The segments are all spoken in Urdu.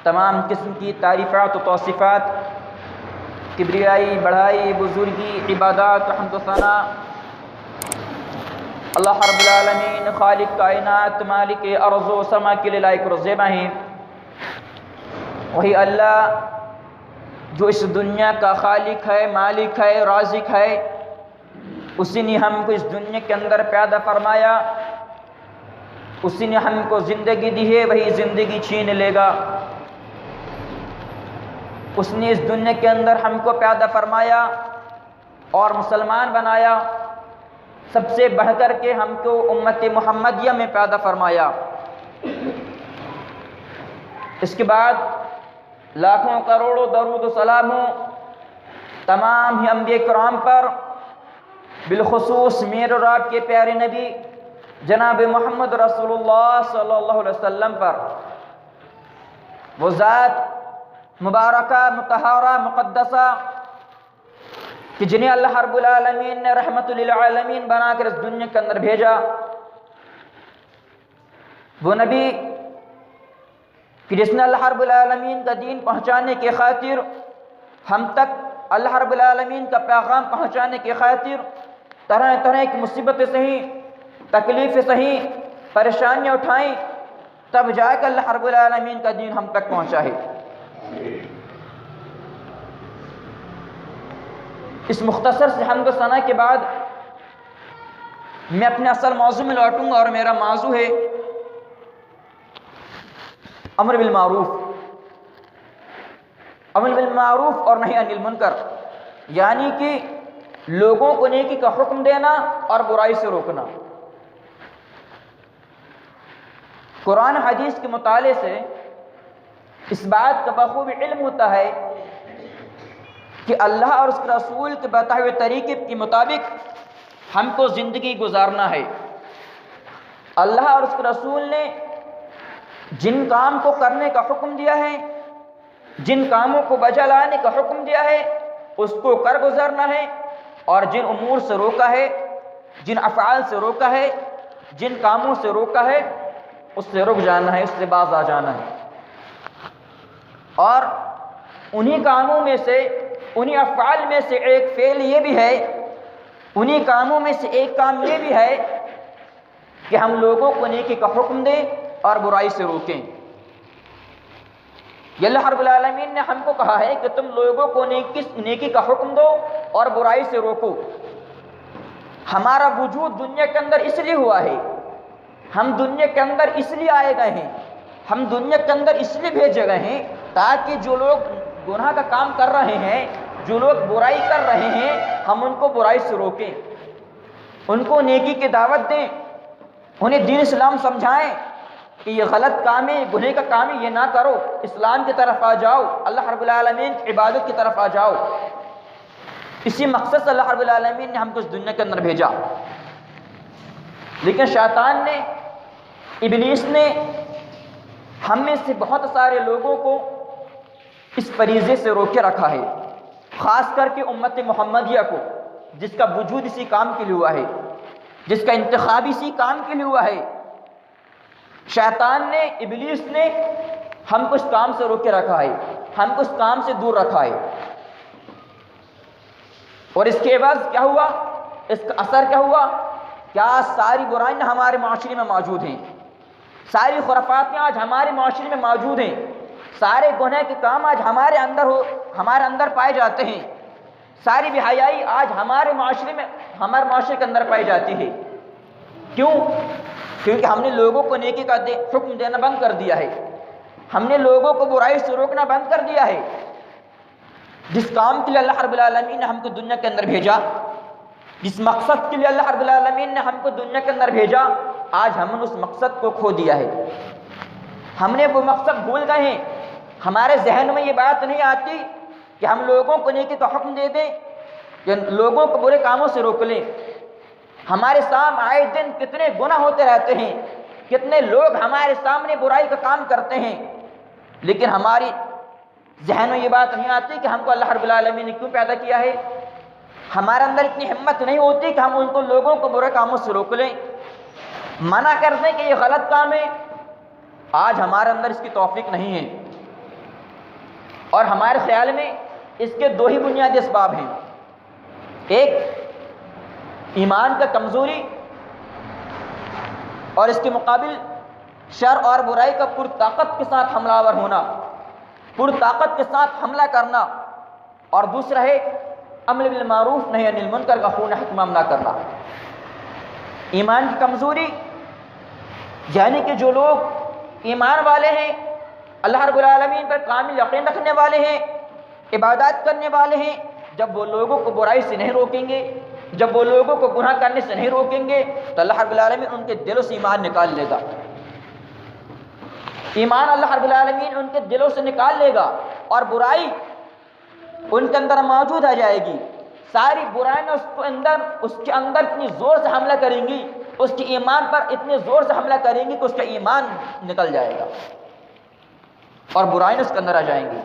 تمام قسم کی تعریفات و توصیفات، کبریائی، بڑھائی، بزرگی، عبادات و حمد و ثنا اللہ رب العالمین خالق کائنات مالک ارض و سما کے لیے لائق و زیبا ہیں۔ وہی اللہ جو اس دنیا کا خالق ہے، مالک ہے، رازق ہے، اسی نے ہم کو اس دنیا کے اندر پیدا فرمایا، اسی نے ہم کو زندگی دی ہے، وہی زندگی چھین لے گا۔ اس نے اس دنیا کے اندر ہم کو پیدا فرمایا اور مسلمان بنایا، سب سے بڑھ کر کے ہم کو امت محمدیہ میں پیدا فرمایا۔ اس کے بعد لاکھوں کروڑوں درود و سلام ہوں تمام ہی انبیاء کرام پر، بالخصوص میرے اور آپ کے پیارے نبی جناب محمد رسول اللہ صلی اللہ علیہ وسلم پر، وہ ذات مبارکہ، مطہرہ، مقدسہ کہ جنہیں اللہ رب العالمین نے رحمت للعالمین بنا کر اس دنیا کے اندر بھیجا۔ وہ نبی کہ جس نے اللہ رب العالمین کا دین پہنچانے کی خاطر، ہم تک اللہ رب العالمین کا پیغام پہنچانے کی خاطر طرح طرح کی مصیبتیں سہیں، تکلیفیں سہیں، پریشانیاں اٹھائیں، تب جا کے اللہ رب العالمین کا دین ہم تک پہنچا ہے۔ اس مختصر سے حمد و ثنا کے بعد میں اپنے اصل موضوع میں لوٹوں گا، اور میرا موضوع ہے امر بالمعروف، امر بالمعروف اور نہی عن المنکر، یعنی کہ لوگوں کو نیکی کا حکم دینا اور برائی سے روکنا۔ قرآن حدیث کے مطالعے سے اس بات کا بخوبی علم ہوتا ہے کہ اللہ اور اس کے رسول کے بتائے ہوئے طریقے کے مطابق ہم کو زندگی گزارنا ہے۔ اللہ اور اس کے رسول نے جن کام کو کرنے کا حکم دیا ہے، جن کاموں کو بجا لانے کا حکم دیا ہے، اس کو کر گزرنا ہے، اور جن امور سے روکا ہے، جن افعال سے روکا ہے، جن کاموں سے روکا ہے، اس سے رک جانا ہے، اس سے باز آ جانا ہے۔ اور انہی کاموں میں سے، انہی افعال میں سے ایک فعل یہ بھی ہے، انہی کاموں میں سے ایک کام یہ بھی ہے کہ ہم لوگوں کو نیکی کا حکم دیں اور برائی سے روکیں۔ یہ اللہ رب العالمین نے ہم کو کہا ہے کہ تم لوگوں کو نیکی کا حکم دو اور برائی سے روکو۔ ہمارا وجود دنیا کے اندر اس لیے ہوا ہے، ہم دنیا کے اندر اس لیے آئے گئے ہیں، ہم دنیا کے اندر اس لیے بھیجے گئے ہیں تاکہ جو لوگ گناہ کا کام کر رہے ہیں، جو لوگ برائی کر رہے ہیں، ہم ان کو برائی سے روکیں، ان کو نیکی کی دعوت دیں، انہیں دین اسلام سمجھائیں کہ یہ غلط کام ہے، گناہ کا کام ہے، یہ نہ کرو، اسلام کی طرف آ جاؤ، اللہ رب العالمین کی عبادت کی طرف آ جاؤ۔ اسی مقصد سے اللہ رب العالمین نے ہم کو اس دنیا کے اندر بھیجا۔ لیکن شیطان نے، ابلیس نے ہم میں سے بہت سارے لوگوں کو اس فریضے سے روکے رکھا ہے، خاص کر کے امت محمدیہ کو، جس کا وجود اسی کام کے لیے ہوا ہے، جس کا انتخاب اسی کام کے لیے ہوا ہے۔ شیطان نے، ابلیس نے ہم کو اس کام سے روکے رکھا ہے، ہم کو اس کام سے دور رکھا ہے۔ اور اس کے بعد کیا ہوا، اس کا اثر کیا ہوا؟ کیا ساری برائیاں ہمارے معاشرے میں موجود ہیں، ساری خرافات آج ہمارے معاشرے میں موجود ہیں، سارے گناہ کے کام آج ہمارے اندر پائے جاتے ہیں، ساری بے حیائی آج ہمارے معاشرے کے اندر پائی جاتی ہے۔ کیوں؟ کیونکہ ہم نے لوگوں کو نیکی کا حکم دینا بند کر دیا ہے، ہم نے لوگوں کو برائی سے روکنا بند کر دیا ہے۔ جس کام کے لیے اللہ رب العالمین نے ہم کو دنیا کے اندر بھیجا، جس مقصد کے لیے اللہ رب العالمین نے ہم کو دنیا کے اندر بھیجا، آج ہم نے اس مقصد کو کھو دیا ہے، ہم نے وہ مقصد بھول گئے ہیں۔ ہمارے ذہن میں یہ بات نہیں آتی کہ ہم لوگوں کو نیکی کا حکم دے دیں یا لوگوں کو برے کاموں سے روک لیں۔ ہمارے سامنے آئے دن کتنے گناہ ہوتے رہتے ہیں، کتنے لوگ ہمارے سامنے برائی کا کام کرتے ہیں، لیکن ہماری ذہن میں یہ بات نہیں آتی کہ ہم کو اللہ رب العالمین نے کیوں پیدا کیا ہے۔ ہمارے اندر اتنی ہمت نہیں ہوتی کہ ہم ان کو لوگوں کو برے کاموں سے روک لیں، منع کر دیں کہ یہ غلط کام ہے۔ آج ہمارے اندر اس کی توفیق نہیں ہے۔ اور ہمارے خیال میں اس کے دو ہی بنیادی اسباب ہیں، ایک ایمان کا کمزوری اور اس کے مقابل شر اور برائی کا پرطاقت کے ساتھ حملہ آور ہونا، پرطاقت کے ساتھ حملہ کرنا، اور دوسرا ہے امر بالمعروف نہی عن المنکر کا خون اہتمام نہ کرنا۔ ایمان کی کمزوری یعنی کہ جو لوگ ایمان والے ہیں، اللہ رب العالمین پر کامل یقین رکھنے والے ہیں، عبادات کرنے والے ہیں، جب وہ لوگوں کو برائی سے نہیں روکیں گے، جب وہ لوگوں کو گناہ کرنے سے نہیں روکیں گے تو اللہ رب العالمین ان کے دلوں سے ایمان نکال لے گا۔ ایمان اللہ رب العالمین ان کے دلوں سے نکال لے گا اور برائی ان کے اندر موجود آ جائے گی۔ ساری برائیاں اس کے اندر اتنی زور سے حملہ کریں گی، اس کے ایمان پر اتنے زور سے حملہ کریں گی کہ اس کا ایمان نکل جائے گا اور برائیاں اس کے اندر آ جائیں گی۔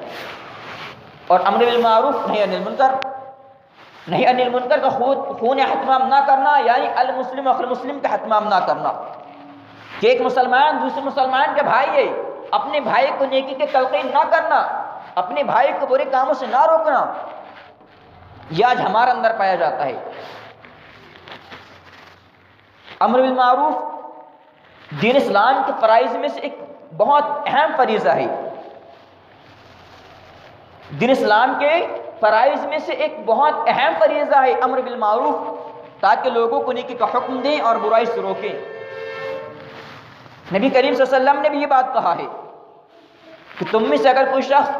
اور امر بالمعروف نہی عن المنکر، نہی عن المنکر کا خون اہتمام نہ کرنا یعنی المسلم اخو المسلم کا اہتمام نہ کرنا، کہ ایک مسلمان دوسرے مسلمان کے بھائی ہے، اپنے بھائی کو نیکی کے تلقین نہ کرنا، اپنے بھائی کو برے کاموں سے نہ روکنا، یہ آج ہمارے اندر پایا جاتا ہے۔ امر بالمعروف دین اسلام کے فرائض میں سے ایک بہت اہم فریضہ ہے، دین اسلام کے فرائض میں سے ایک بہت اہم فریضہ ہے امر بالمعروف، تاکہ لوگوں کو نیکی کا حکم دیں اور برائی سے روکیں۔ نبی کریم صلی اللہ علیہ وسلم نے بھی یہ بات کہا ہے کہ تم میں سے اگر کوئی شخص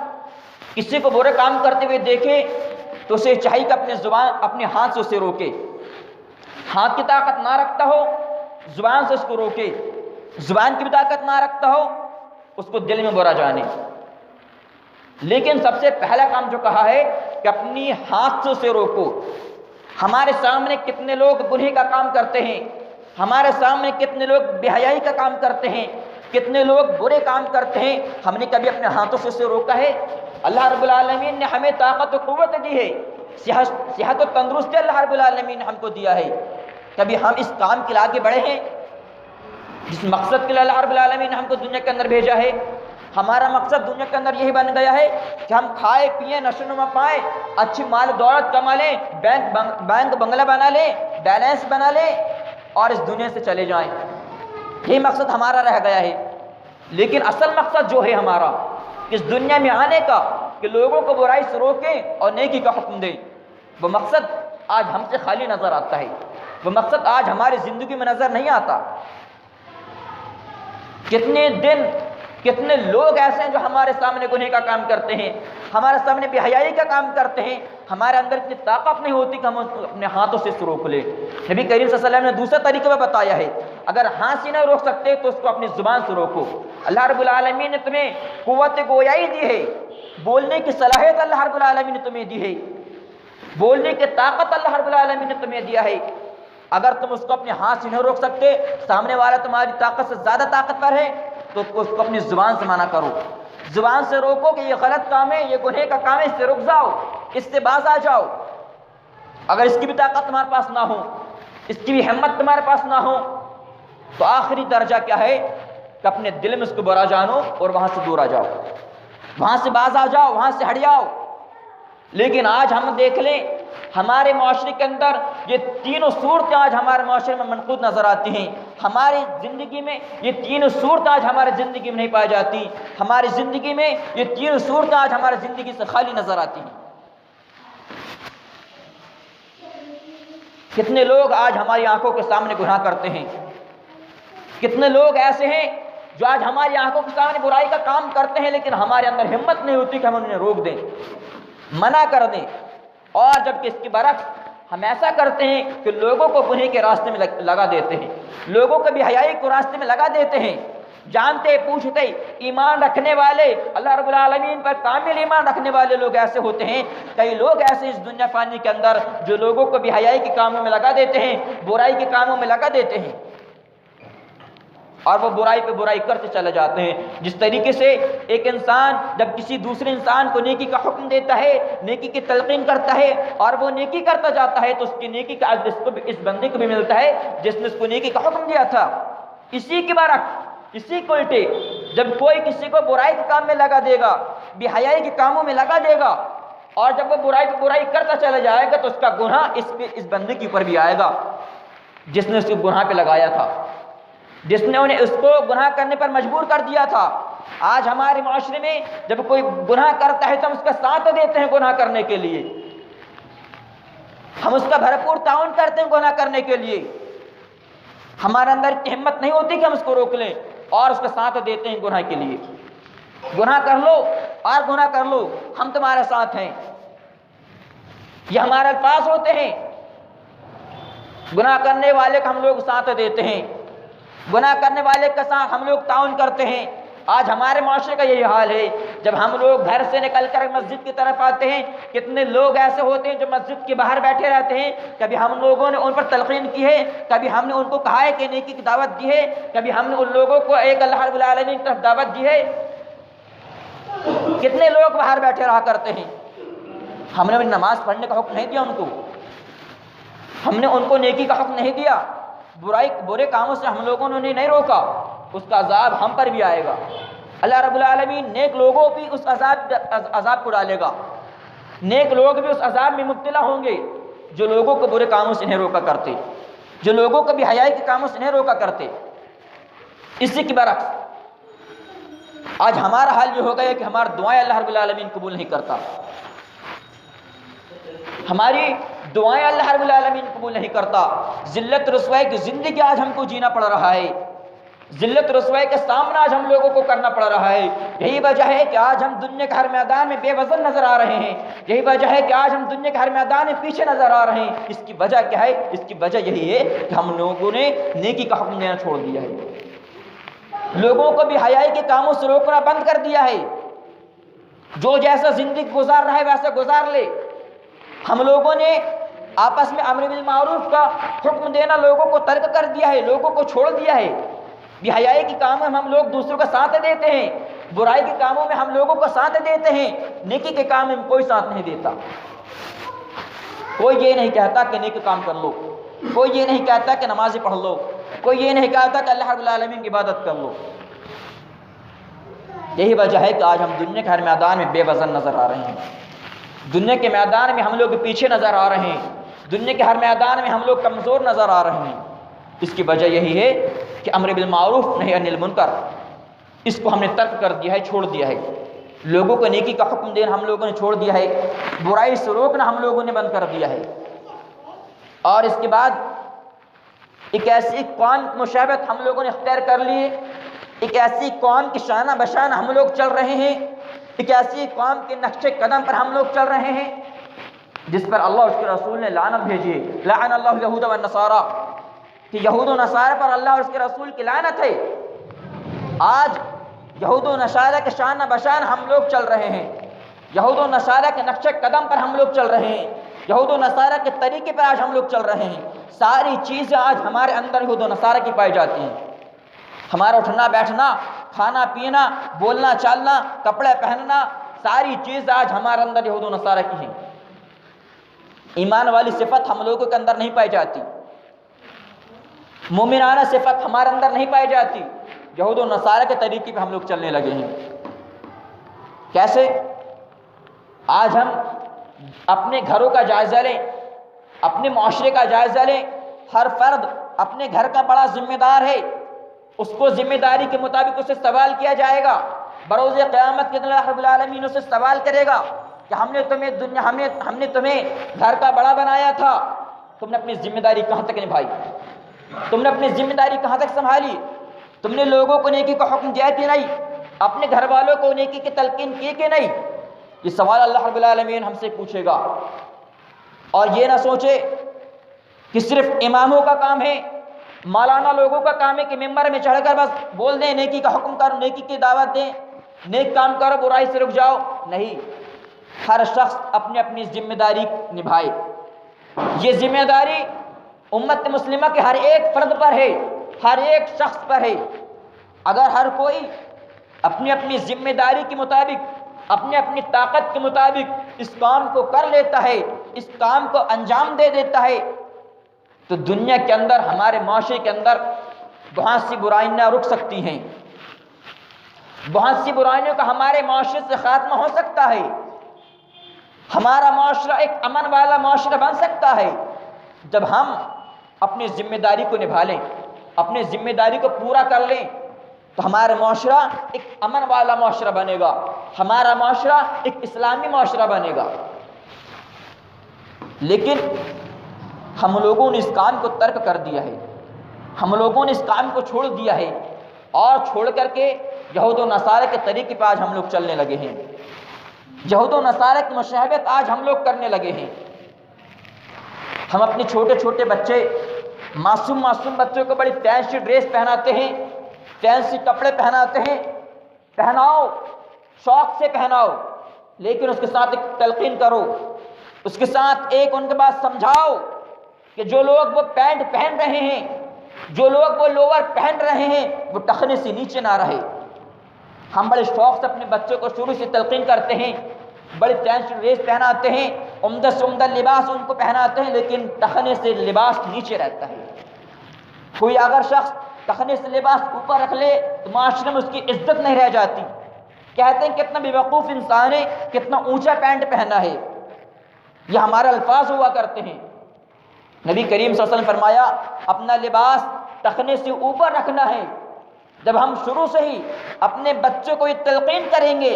کسی کو برے کام کرتے ہوئے دیکھے تو اسے چاہیے کہ اپنے ہاتھ سے اسے روکے، ہاتھ کی طاقت نہ رکھتا ہو زبان سے اس کو روکے، زبان کی بھی طاقت نہ رکھتا ہو اس کو دل میں برا جانے۔ لیکن سب سے پہلا کام جو کہا ہے کہ اپنی ہاتھ سے اسے روکو۔ ہمارے سامنے کتنے لوگ گناہ کا کام کرتے ہیں، ہمارے سامنے کتنے لوگ بے حیائی کا کام کرتے ہیں، کتنے لوگ برے کام کرتے ہیں، ہم نے کبھی اپنے ہاتھوں سے اسے روکا ہے؟ اللہ رب العالمین نے ہمیں طاقت و قوت دی ہے، صحت و تندرستی اللہ رب العالمین نے ہم کو دیا ہے، کبھی ہم اس کام کے لیے آگے بڑھے ہیں جس مقصد کے لیے اللہ رب العالمین نے ہم کو دنیا کے اندر بھیجا ہے؟ ہمارا مقصد دنیا کے اندر یہی بن گیا ہے کہ ہم کھائے پیئیں، نشو و نما پائیں، اچھی مال دولت کما لیں، بینک بنگلہ بنا لیں، بیلنس بنا لیں اور اس دنیا سے چلے جائیں، یہی مقصد ہمارا رہ گیا ہے۔ لیکن اصل مقصد جو ہے ہمارا اس دنیا میں آنے کا کہ لوگوں کو برائی سے روکیں اور نیکی کا حکم دیں، وہ مقصد آج ہم سے خالی نظر آتا ہے، وہ مقصد آج ہماری زندگی میں نظر نہیں آتا۔ کتنے لوگ ایسے ہیں جو ہمارے سامنے گناہ کا کام کرتے ہیں، ہمارے سامنے بے حیائی کا کام کرتے ہیں، ہمارے اندر اتنی طاقت نہیں ہوتی کہ ہم اس کو اپنے ہاتھوں سے روک لیں۔ نبی کریم صلی اللہ علیہ وسلم نے دوسرا طریقہ بھی بتایا ہے، اگر ہاتھ سے نہ روک سکتے تو اس کو اپنی زبان سے روکو۔ اللہ رب العالمین نے تمہیں قوت گویائی دی ہے، بولنے کی صلاحیت اللہ رب العالمین نے تمہیں دی ہے، بولنے کی طاقت اللہ رب العالمین نے تمہیں دیا ہے، اگر تم اس کو اپنے ہاتھ سے نہیں روک سکتے، سامنے والا تمہاری طاقت سے زیادہ طاقتور ہے، تو اس کو اپنی زبان سے منع کرو، زبان سے روکو کہ یہ غلط کام ہے، یہ گناہ کا کام ہے، اس سے رک جاؤ، اس سے باز آ جاؤ۔ اگر اس کی بھی طاقت تمہارے پاس نہ ہو، اس کی بھی ہمت تمہارے پاس نہ ہو، تو آخری درجہ کیا ہے کہ اپنے دل میں اس کو برا جانو اور وہاں سے دور آ جاؤ، وہاں سے باز آ جاؤ، وہاں سے ہٹ جاؤ۔ لیکن آج ہم دیکھ لیں ہمارے معاشرے کے اندر یہ تینوں صورتیں آج ہمارے معاشرے میں منقود نظر آتی ہیں، ہماری زندگی میں یہ تینوں صورتیں آج ہماری زندگی میں نہیں پائی جاتی، ہماری زندگی میں یہ تینوں صورتیں آج ہماری زندگی سے خالی نظر آتی ہیں۔ کتنے لوگ آج ہماری آنکھوں کے سامنے گناہ کرتے ہیں، کتنے لوگ ایسے ہیں جو آج ہماری آنکھوں کے سامنے برائی کا کام کرتے ہیں، لیکن ہمارے اندر ہمت نہیں ہوتی کہ ہم انہیں روک دیں، منع کر دیں۔ اور جبکہ اس کے برعکس ہم ایسا کرتے ہیں کہ لوگوں کو گناہ کے راستے میں لگا دیتے ہیں، لوگوں کو بھی حیائی کو راستے میں لگا دیتے ہیں، جانتے پوچھتے ایمان رکھنے والے، اللہ رب العالمین پر کامل ایمان رکھنے والے لوگ ایسے ہوتے ہیں، کئی لوگ ایسے اس دنیا فانی کے اندر جو لوگوں کو بھی حیائی کے کاموں میں لگا دیتے ہیں، برائی کے کاموں میں لگا دیتے ہیں، اور وہ برائی پہ برائی کرتے چلے جاتے ہیں۔ جس طریقے سے ایک انسان جب کسی دوسرے انسان کو نیکی کا حکم دیتا ہے، نیکی کی تلقین کرتا ہے اور وہ نیکی کرتا جاتا ہے، تو اس کی نیکی کا اجر اس بندے کو بھی ملتا ہے جس نے اس کو نیکی کا حکم دیا تھا۔ اسی کے برعکس، اسی کو الٹے جب کوئی کسی کو برائی کے کام میں لگا دے گا، بے حیائی کے کاموں میں لگا دے گا، اور جب وہ برائی پہ برائی کرتا چلا جائے گا تو اس کا گناہ اس بندے کے اوپر بھی آئے گا جس نے اس کو گناہ پہ لگایا تھا، جس نے انہیں اس کو گناہ کرنے پر مجبور کر دیا تھا۔ آج ہمارے معاشرے میں جب کوئی گناہ کرتا ہے تو ہم اس کا ساتھ دیتے ہیں گناہ کرنے کے لیے، ہم اس کا بھرپور تعاون کرتے ہیں گناہ کرنے کے لیے، ہمارے اندر اتنی ہمت نہیں ہوتی کہ ہم اس کو روک لیں اور اس کا ساتھ دیتے ہیں گناہ کے لیے۔ گناہ کر لو اور گناہ کر لو، ہم تمہارے ساتھ ہیں، یہ ہمارے الفاظ ہوتے ہیں۔ گناہ کرنے والے کا ہم لوگ ساتھ دیتے ہیں، گناہ کرنے والے کے ساتھ ہم لوگ تعاون کرتے ہیں۔ آج ہمارے معاشرے کا یہی حال ہے، جب ہم لوگ گھر سے نکل کر مسجد کی طرف آتے ہیں، کتنے لوگ ایسے ہوتے ہیں جو مسجد کے باہر بیٹھے رہتے ہیں۔ کبھی ہم لوگوں نے ان پر تلقین کی ہے، کبھی ہم نے ان کو کہا ہے کہ نیکی کی دعوت دی ہے، کبھی ہم نے ان لوگوں کو ایک اللہ رب العالمین کی طرف دعوت دی ہے۔ کتنے لوگ باہر بیٹھے رہا کرتے ہیں، ہم نے نماز پڑھنے کا حکم نہیں دیا ان کو، ہم نے ان کو نیکی کا حکم نہیں دیا، برے کاموں سے ہم لوگوں نے انہیں نہیں روکا، اس کا عذاب ہم پر بھی آئے گا۔ اللہ رب العالمین نیک لوگوں بھی اس عذاب کو ڈالے گا، نیک لوگ بھی اس عذاب میں مبتلا ہوں گے جو لوگوں کو برے کاموں سے نہیں روکا کرتے، جو لوگوں کو بھی حیائی کے کاموں سے نہیں روکا کرتے۔ اسی کے برعکس آج ہمارا حال یہ ہو گیا کہ ہماری دعائیں اللہ رب العالمین قبول نہیں کرتا، ہماری دعائیں اللہ رب العالمین قبول نہیں کرتا۔ ذلت رسوائی کی زندگی آج ہم کو جینا پڑ رہا ہے، ذلت رسوائی کا سامنا آج ہم لوگوں کو کرنا پڑ رہا ہے۔ یہی وجہ ہے کہ آج ہم دنیا کے ہر میدان میں بے وزن نظر آ رہے ہیں، یہی وجہ ہے کہ آج ہم دنیا کے ہر میدان میں پیچھے نظر آ رہے ہیں۔ اس کی وجہ کیا ہے؟ اس کی وجہ یہی ہے کہ ہم لوگوں نے نیکی کا حکم دینا چھوڑ دیا ہے، لوگوں کو بھی حیائی کے کاموں سے روکنا بند کر دیا ہے۔ جو جیسا زندگی گزار رہا ہے ویسا گزار لے۔ ہم لوگوں نے آپس میں امر بالمعروف کا حکم دینا لوگوں کو ترک کر دیا ہے، لوگوں کو چھوڑ دیا ہے۔ بے حیائی کے کاموں میں ہم لوگ دوسروں کا ساتھ دیتے ہیں، برائی کے کاموں میں ہم لوگوں کا ساتھ دیتے ہیں، نیکی کے کام میں کوئی ساتھ نہیں دیتا۔ کوئی یہ نہیں کہتا کہ نیکی کام کر لو، کوئی یہ نہیں کہتا کہ نمازیں پڑھ لو، کوئی یہ نہیں کہتا کہ اللہ رب العالمین کی عبادت کر لو۔ یہی وجہ ہے کہ آج ہم دنیا کے ہر میدان میں بے وزن نظر آ رہے ہیں، دنیا کے میدان میں ہم لوگ پیچھے نظر آ رہے ہیں، دنیا کے ہر میدان میں ہم لوگ کمزور نظر آ رہے ہیں۔ اس کی وجہ یہی ہے کہ امر بالمعروف نہی عن المنکر، اس کو ہم نے ترک کر دیا ہے، چھوڑ دیا ہے۔ لوگوں کو نیکی کا حکم دینا ہم لوگوں نے چھوڑ دیا ہے، برائی سے روکنا ہم لوگوں نے بند کر دیا ہے۔ اور اس کے بعد ایک ایسی قوم کی مشابہت ہم لوگوں نے اختیار کر لی ہے، ایک ایسی قوم کی شانہ بشانہ ہم لوگ چل رہے ہیں، ایک ایسی قوم کے نقش قدم پر ہم لوگ چل رہے ہیں جس پر اللہ اور اس کے رسول نے لعنت بھیجی ہے۔ لعن اللہ الیہود والنصارى، کہ یہود و نصارہ پر اللہ اور اس کے رسول کی لعنت ہے۔ آج یہود و نصارہ کے شانہ بشانہ ہم لوگ چل رہے ہیں، یہود و نصارہ کے نقش قدم پر ہم لوگ چل رہے ہیں، یہود و نصارہ کے طریقے پر آج ہم لوگ چل رہے ہیں۔ ساری چیزیں آج ہمارے اندر یہود و نصارہ کی پائی جاتی ہیں، ہمارا اٹھنا بیٹھنا، کھانا پینا، بولنا چالنا، کپڑے پہننا، ساری چیز آج ہمارے اندر یہود و نصارہ کی ہیں۔ ایمان والی صفت ہم لوگوں کے اندر نہیں پائی جاتی، مومنانہ صفت ہمارے اندر نہیں پائی جاتی، یہود و نصارہ کے طریقے پہ ہم لوگ چلنے لگے ہیں۔ کیسے؟ آج ہم اپنے گھروں کا جائزہ لیں، اپنے معاشرے کا جائزہ لیں، ہر فرد اپنے گھر کا بڑا ذمہ دار ہے، اس کو ذمہ داری کے مطابق اسے سوال کیا جائے گا۔ بروز قیامت کے دن اللہ رب العالمین اسے سوال کرے گا کہ ہم نے تمہیں گھر کا بڑا بنایا تھا، تم نے اپنی ذمہ داری کہاں تک نبھائی، تم نے اپنی ذمہ داری کہاں تک سنبھالی، تم نے لوگوں کو نیکی کا حکم دیا کہ نہیں، اپنے گھر والوں کو نیکی کی تلقین کی کہ نہیں۔ یہ سوال اللہ رب العالمین ہم سے پوچھے گا۔ اور یہ نہ سوچے کہ صرف اماموں کا کام ہے، مولانا لوگوں کا کام ہے کہ ممبر میں چڑھ کر بس بول دیں نیکی کا حکم کرو، نیکی کی دعوت دیں، نیک کام کرو، برائی سے رک جاؤ۔ نہیں، ہر شخص اپنی اپنی ذمہ داری نبھائے۔ یہ ذمہ داری امت مسلمہ کے ہر ایک فرد پر ہے، ہر ایک شخص پر ہے۔ اگر ہر کوئی اپنی اپنی ذمہ داری کے مطابق، اپنی اپنی طاقت کے مطابق اس کام کو کر لیتا ہے، اس کام کو انجام دے دیتا ہے، تو دنیا کے اندر، ہمارے معاشرے کے اندر بہت سی برائیاں رک سکتی ہیں۔ بہت سی برائیوں کا ہمارے معاشرے سے خاتمہ ہو سکتا ہے، ہمارا معاشرہ ایک امن والا معاشرہ بن سکتا ہے جب ہم اپنی ذمہ داری کو نبھا لیں، اپنی ذمہ داری کو پورا کر لیں، تو ہمارا معاشرہ ایک امن والا معاشرہ بنے گا، ہمارا معاشرہ ایک اسلامی معاشرہ بنے گا۔ لیکن ہم لوگوں نے اس کام کو ترک کر دیا ہے، ہم لوگوں نے اس کام کو چھوڑ دیا ہے، اور چھوڑ کر کے یہود و نصارہ کے طریقے پہ آج ہم لوگ چلنے لگے ہیں، یہود و نصارہ کی مشابہت آج ہم لوگ کرنے لگے ہیں۔ ہم اپنے چھوٹے چھوٹے بچے، معصوم بچوں کو بڑی فینسی ڈریس پہناتے ہیں، فینسی کپڑے پہناتے ہیں، پہناؤ، شوق سے پہناؤ، لیکن اس کے ساتھ ایک تلقین کرو، اس کے ساتھ ایک ان کے بات سمجھاؤ کہ جو لوگ وہ پینٹ پہن رہے ہیں، جو لوگ وہ لوور پہن رہے ہیں، وہ ٹخنے سے نیچے نہ رہے۔ ہم بڑے شوق سے اپنے بچوں کو شروع سے تلقین کرتے ہیں، بڑے فینسی ڈریس پہناتے ہیں، عمدہ سے عمدہ لباس ان کو پہناتے ہیں، لیکن ٹخنے سے لباس نیچے رہتا ہے۔ کوئی اگر شخص ٹخنے سے لباس اوپر رکھ لے تو معاشرے میں اس کی عزت نہیں رہ جاتی، کہتے ہیں کتنا بیوقوف انسان ہے، کتنا اونچا پینٹ پہنا ہے، یہ ہمارے الفاظ ہوا کرتے ہیں۔ نبی کریم صلی اللہ علیہ وسلم فرمایا اپنا لباس ٹخنے سے اوپر رکھنا ہے۔ جب ہم شروع سے ہی اپنے بچوں کو یہ تلقین کریں گے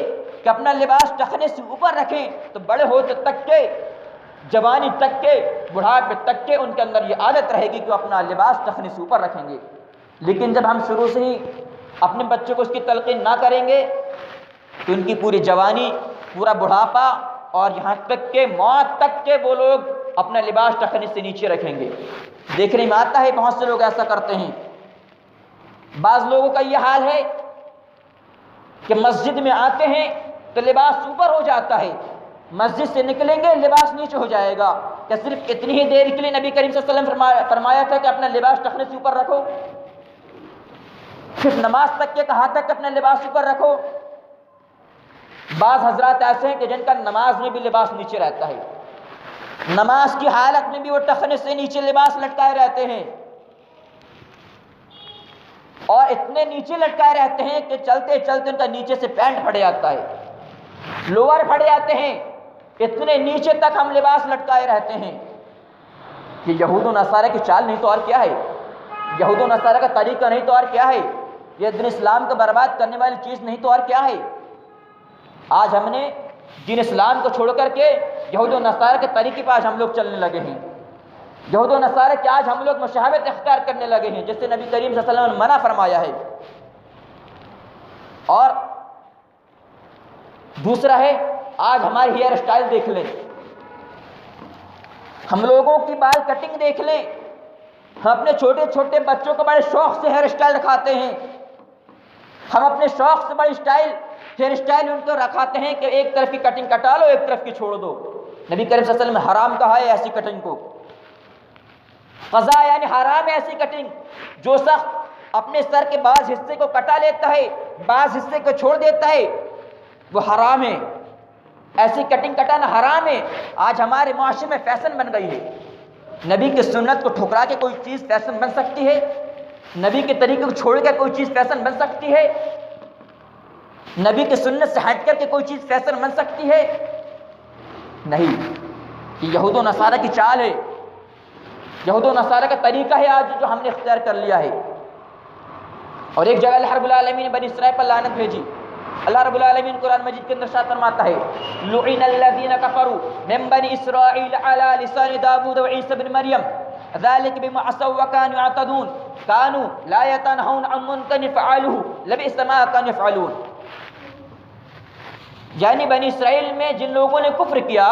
کہ اپنا لباس ٹخنے سے اوپر رکھیں، تو بڑے ہوتے تک کے، جوانی تک کے، بڑھاپے تک کے ان کے اندر یہ عادت رہے گی کہ وہ اپنا لباس ٹخنے سے اوپر رکھیں گے۔ لیکن جب ہم شروع سے ہی اپنے بچوں کو اس کی تلقین نہ کریں گے تو ان کی پوری جوانی، پورا بڑھاپا اور یہاں تک کہ موت تک کے وہ لوگ اپنا لباس ٹخنے سے نیچے رکھیں گے۔ دیکھنے میں آتا ہے بہت سے لوگ ایسا کرتے ہیں۔ بعض لوگوں کا یہ حال ہے کہ مسجد میں آتے ہیں تو لباس اوپر ہو جاتا ہے، مسجد سے نکلیں گے لباس نیچے ہو جائے گا۔ کہ صرف اتنی ہی دیر کے لیے نبی کریم صلی اللہ علیہ وسلم فرمایا تھا کہ اپنا لباس ٹخنے سے اوپر رکھو؟ صرف نماز تک کے کہا تک اپنا لباس اوپر رکھو؟ بعض حضرات ایسے ہیں کہ جن کا نماز میں بھی لباس نیچے رہتا ہے، نماز کی حالت میں بھی وہ ٹخنے سے نیچے لباس لٹکائے رہتے ہیں، اور اتنے نیچے لٹکائے رہتے ہیں کہ چلتے چلتے ان کا نیچے سے پینٹ پھٹ جاتا ہے، لوور پھٹ جاتے ہیں، اتنے نیچے تک ہم لباس لٹکائے رہتے ہیں۔ یہ یہود و نصارہ کی چال نہیں تو اور کیا ہے، یہود و نصارہ کا طریقہ نہیں تو اور کیا ہے، یہ دین اسلام کو برباد کرنے والی چیز نہیں تو اور کیا ہے۔ آج ہم نے دین اسلام کو چھوڑ کر کے یہود و نصارہ کے طریقے پہ آج ہم لوگ چلنے لگے ہیں، یہود و نصارہ کے آج ہم لوگ مشابہت اختیار کرنے لگے ہیں، جس سے نبی کریم صلی اللہ علیہ وسلم نے منع فرمایا ہے۔ اور دوسرا ہے، آج ہماری ہیئر اسٹائل دیکھ لیں، ہم لوگوں کی بال کٹنگ دیکھ لیں، ہم اپنے چھوٹے چھوٹے بچوں کو بڑے شوق سے ہیئر اسٹائل رکھاتے ہیں، ہم اپنے شوق سے بڑی ہیئر اسٹائل ان کو رکھاتے ہیں کہ ایک طرف کی کٹنگ کٹا لو، ایک طرف کی چھوڑ دو۔ نبی کریم صلی اللہ علیہ وسلم نے حرام کہا ہے ایسی کٹنگ کو، قضا یعنی حرام ہے ایسی کٹنگ۔ جو شخص اپنے سر کے بعض حصے کو کٹا لیتا ہے، بعض حصے کو چھوڑ دیتا ہے، وہ حرام ہے، ایسی کٹنگ کٹانا حرام ہے۔ آج ہمارے معاشرے میں فیشن بن گئی ہے، نبی کی سنت کو ٹھکرا کے کوئی چیز فیشن بن سکتی ہے؟ نبی کے طریقے کو چھوڑ کر کوئی چیز فیشن بن سکتی ہے؟ نبی کی سنت سے ہٹ کر کے کوئی چیز فیشن بن سکتی ہے؟ نہیں، یہ یہود و نصارہ کی چال ہے، یہود و نصارہ کا طریقہ ہے آج جو ہم نے اختیار کر لیا ہے۔ اور ایک جگہ اللہ رب العالمین نے بنی اسرائیل پر لعنت بھیجی۔ اللہ رب العالمین قرآن مجید کے اندر ارشاد فرماتا ہے لعن الذین کفروا من بنی اسرائیل علی لسان داؤد وعیسی بن مریم ذلک بما عصوا وکانوا یعتدون کانوا لا يتنہون عن منکر فعلوه لبئس ما كانوا یفعلون۔ یعنی بنی اسرائیل میں جن لوگوں نے کفر کیا،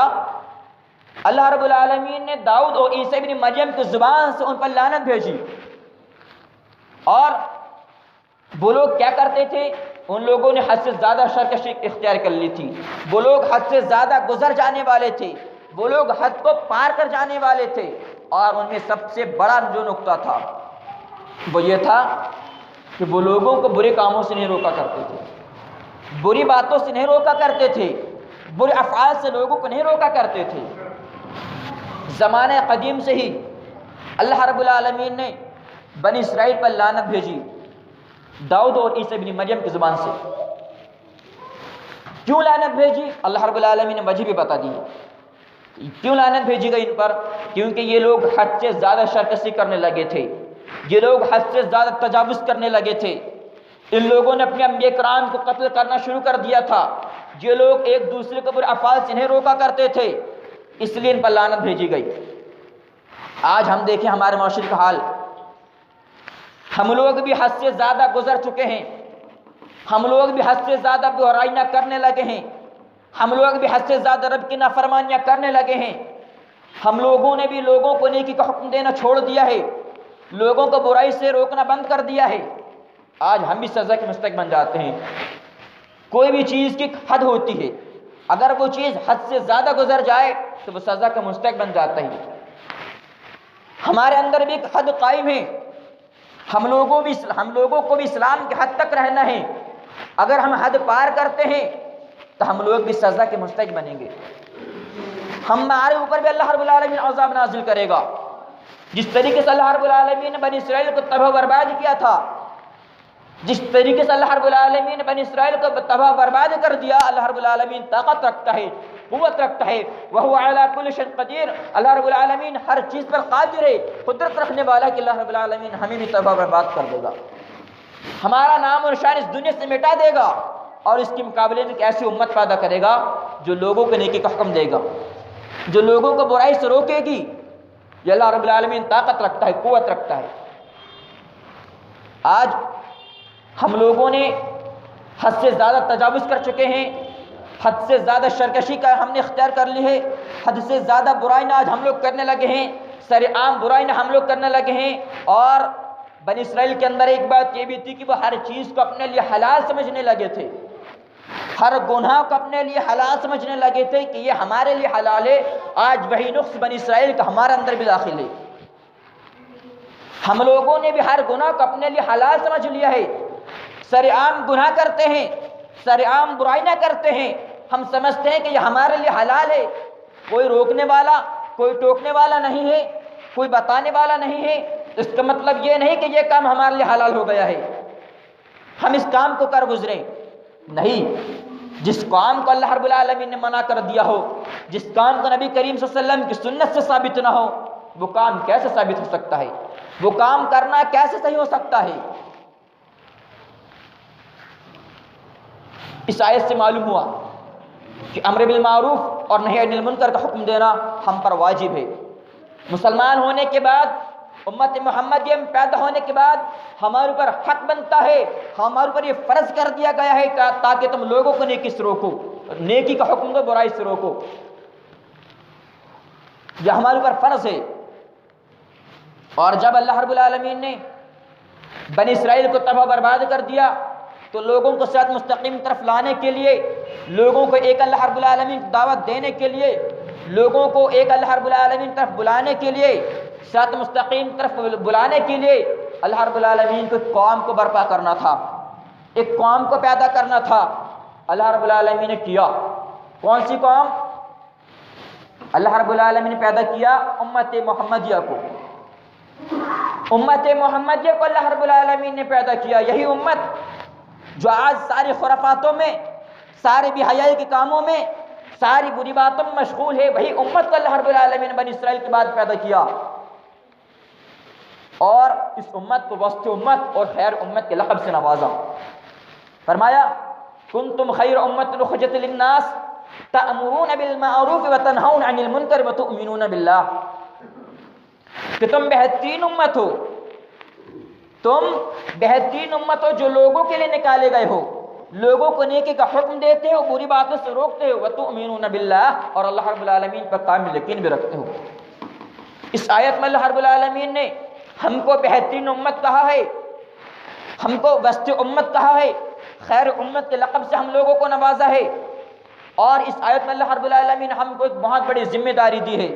اللہ رب العالمین نے داؤد اور عیسی بن مریم کی زبان سے ان پر لعنت بھیجی۔ اور وہ لوگ کیا کرتے تھے؟ ان لوگوں نے حد سے زیادہ سرکشی اختیار کر لی تھی، وہ لوگ حد سے زیادہ گزر جانے والے تھے، وہ لوگ حد کو پار کر جانے والے تھے۔ اور ان میں سب سے بڑا جو نقطہ تھا وہ یہ تھا کہ وہ لوگوں کو برے کاموں سے نہیں روکا کرتے تھے، بری باتوں سے نہیں روکا کرتے تھے، برے افعال سے لوگوں کو نہیں روکا کرتے تھے۔ زمانہ قدیم سے ہی اللہ رب العالمین نے بنی اسرائیل پر لعنت بھیجی، داؤد اور عیسی بن مریم کی زبان سے۔ کیوں لعنت بھیجی؟ اللہ رب العالمین نے وجہ بھی بتا دی ہے کیوں لعنت بھیجی گئی ان پر، کیونکہ یہ لوگ حد سے زیادہ شرکشی کرنے لگے تھے، یہ لوگ حد سے زیادہ تجاوز کرنے لگے تھے، ان لوگوں نے اپنے انبیاء کرام کو قتل کرنا شروع کر دیا تھا، یہ لوگ ایک دوسرے کے برے افعال سے انہیں روکا کرتے تھے، اس لیے ان پر لعنت بھیجی گئی۔ آج ہم دیکھیں ہمارے معاشرے کا حال، ہم لوگ بھی حد سے زیادہ گزر چکے ہیں، ہم لوگ بھی حد سے زیادہ برائیاں کرنے لگے ہیں، ہم لوگ بھی حد سے زیادہ رب کی نافرمانیاں کرنے لگے ہیں، ہم لوگوں نے بھی لوگوں کو نیکی کا حکم دینا چھوڑ دیا ہے، لوگوں کو برائی سے روکنا بند کر دیا ہے۔ آج ہم بھی سزا کے مستحق بن جاتے ہیں۔ کوئی بھی چیز کی حد ہوتی ہے، اگر وہ چیز حد سے زیادہ گزر جائے تو وہ سزا کا مستحق بن جاتا ہے۔ ہمارے اندر بھی ایک حد قائم ہے، ہم لوگوں کو بھی اسلام کی حد تک رہنا ہے، اگر ہم حد پار کرتے ہیں تو ہم لوگ بھی سزا کے مستحق بنیں گے، ہمارے اوپر بھی اللہ رب العالمین عذاب نازل کرے گا۔ جس طریقے سے اللہ رب العالمین نے بنی اسرائیل کو تباہ برباد کیا تھا، جس طریقے سے اللہ رب العالمین نے بنی اسرائیل کو تباہ برباد کر دیا، اللہ رب العالمین طاقت رکھتا ہے، قوت رکھتا ہے، وَهُوَ عَلَىٰ كُلِّ شَيْءٍ قَدِيرٌ، اللہ رب العالمین ہر چیز پر قادر ہے، قدرت رکھنے والا کہ اللہ رب العالمین ہمیں بھی تباہ برباد کر دے گا، ہمارا نام اور شان اس دنیا سے مٹا دے گا، اور اس کے مقابلے میں ایک ایسی امت پیدا کرے گا جو لوگوں کو نیکی کا حکم دے گا، جو لوگوں کو برائی سے روکے گی۔ یہ اللہ رب العالمین طاقت رکھتا ہے، قوت رکھتا ہے۔ آج ہم لوگوں نے حد سے زیادہ تجاوز کر چکے ہیں، حد سے زیادہ شرکشی کا ہم نے اختیار کر لی ہے، حد سے زیادہ برائیاں آج ہم لوگ کرنے لگے ہیں، سر عام برائیاں ہم لوگ کرنے لگے ہیں۔ اور بنی اسرائیل کے اندر ایک بات یہ بھی تھی کہ وہ ہر چیز کو اپنے لیے حلال سمجھنے لگے تھے، ہر گناہ کو اپنے لیے حلال سمجھنے لگے تھے کہ یہ ہمارے لیے حلال ہے۔ آج وہی نقص بنی اسرائیل کا ہمارے اندر بھی داخل ہے، ہم لوگوں نے بھی ہر گناہ کو اپنے لیے حلال سمجھ لیا ہے، سر عام گناہ کرتے ہیں، سر عام برائیاں کرتے ہیں، ہم سمجھتے ہیں کہ یہ ہمارے لیے حلال ہے، کوئی روکنے والا، کوئی ٹوکنے والا نہیں ہے، کوئی بتانے والا نہیں ہے، اس کا مطلب یہ نہیں کہ یہ کام ہمارے لیے حلال ہو گیا ہے، ہم اس کام کو کر گزریں۔ نہیں، جس کام کو اللہ رب العالمین نے منع کر دیا ہو، جس کام کو نبی کریم صلی اللہ علیہ وسلم کی سنت سے ثابت نہ ہو، وہ کام کیسے ثابت ہو سکتا ہے؟ وہ کام کرنا کیسے صحیح ہو سکتا ہے؟ اس آیت سے معلوم ہوا کہ امر بالمعروف اور نہی عن المنکر کا حکم دینا ہم پر واجب ہے۔ مسلمان ہونے کے بعد، امت محمدیہ میں پیدا ہونے کے بعد ہمارے اوپر حق بنتا ہے، ہمارے اوپر یہ فرض کر دیا گیا ہے تاکہ تم لوگوں کو نیکی سے روکو، نیکی کا حکم دو، برائی سے روکو، یہ ہمارے اوپر فرض ہے۔ اور جب اللہ رب العالمین نے بنی اسرائیل کو تباہ برباد کر دیا تو لوگوں کو صراط مستقیم طرف لانے کے لیے، لوگوں کو ایک اللہ رب العالمین دعوت دینے کے لیے، لوگوں کو ایک اللہ رب العالمین طرف بلانے کے لیے، صراط مستقیم طرف بلانے کے لیے اللہ رب العالمین کو ایک قوم کو برپا کرنا تھا، ایک قوم کو پیدا کرنا تھا۔ اللہ رب العالمین نے کیا، کون سی قوم؟ اللہ رب العالمین نے پیدا کیا امت محمدیہ کو، امت محمدیہ کو اللہ رب العالمین نے پیدا کیا۔ یہی امت جو آج ساری خرافاتوں میں، سارے بے حیائی کے کاموں میں، ساری بری باتوں میں مشغول ہے، وہی امت کو اللہ رب العالمین نے بنی اسرائیل کے بعد پیدا کیا، اور اس امت کو وسط امت اور خیر امت کے لقب سے نوازا۔ فرمایا کنتم خیر امت اخرجت للناس تأمرون بالمعروف وتنہون عن المنکر وتؤمنون باللہ، کہ تم بہترین امت ہو، تم بہترین امت ہو جو لوگوں کے لیے نکالے گئے ہو، لوگوں کو نیکی کا حکم دیتے ہو، بری باتوں سے روکتے ہو، وتؤمنون باللہ، اور اللہ رب العالمین پر کامل یقین بھی رکھتے ہو۔ اس آیت میں اللہ رب العالمین نے ہم کو بہترین امت کہا ہے، ہم کو وسط امت کہا ہے، خیر امت کے لقب سے ہم لوگوں کو نوازا ہے، اور اس آیت میں اللہ رب العالمین نے ہم کو ایک بہت بڑی ذمہ داری دی ہے۔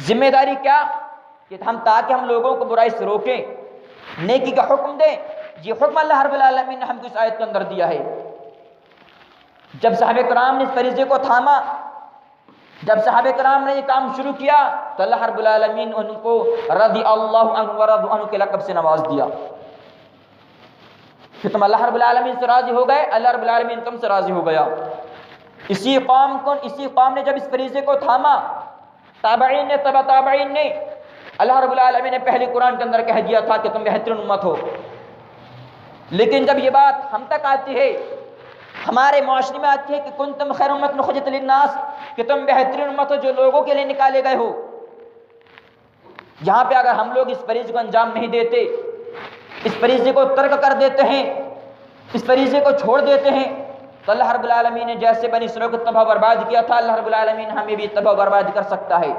ذمہ داری کیا؟ کہ ہم تاکہ ہم لوگوں کو برائی سے روکیں، نیکی کا حکم دیں، یہ حکم اللہ رب العالمین نے ہم کو اس آیت کے اندر دیا ہے۔ جب صحابہ کرام نے اس فریضے کو تھاما، جب صحابہ کرام نے یہ کام شروع کیا تو اللہ رب العالمین نے ان کو رضی اللہ عنہ ورضوا عنہ کے لقب سے نواز دیا۔ کہ تم اللہ رب العالمین سے راضی ہو گئے، اللہ رب العالمین تم سے راضی ہو گیا۔ اسی قوم نے جب اس فریضے کو تھاما، تابعین نے، تبع تابعین نے، اللہ رب العالمین نے پہلے قرآن کے اندر کہہ دیا تھا کہ تم بہترین امت ہو۔ لیکن جب یہ بات ہم تک آتی ہے، ہمارے معاشرے میں آتی ہے کہ کنتم خیر امت اخرجت للناس، کہ تم بہترین امت ہو جو لوگوں کے لیے نکالے گئے ہو، یہاں پہ اگر ہم لوگ اس فریضے کو انجام نہیں دیتے، اس فریضے کو ترک کر دیتے ہیں، اس فریضے کو چھوڑ دیتے ہیں، تو اللہ رب العالمین نے جیسے بنی اسرائیل کو تباہ برباد کیا تھا، اللہ رب العالمین ہمیں بھی تباہ برباد کر سکتا ہے۔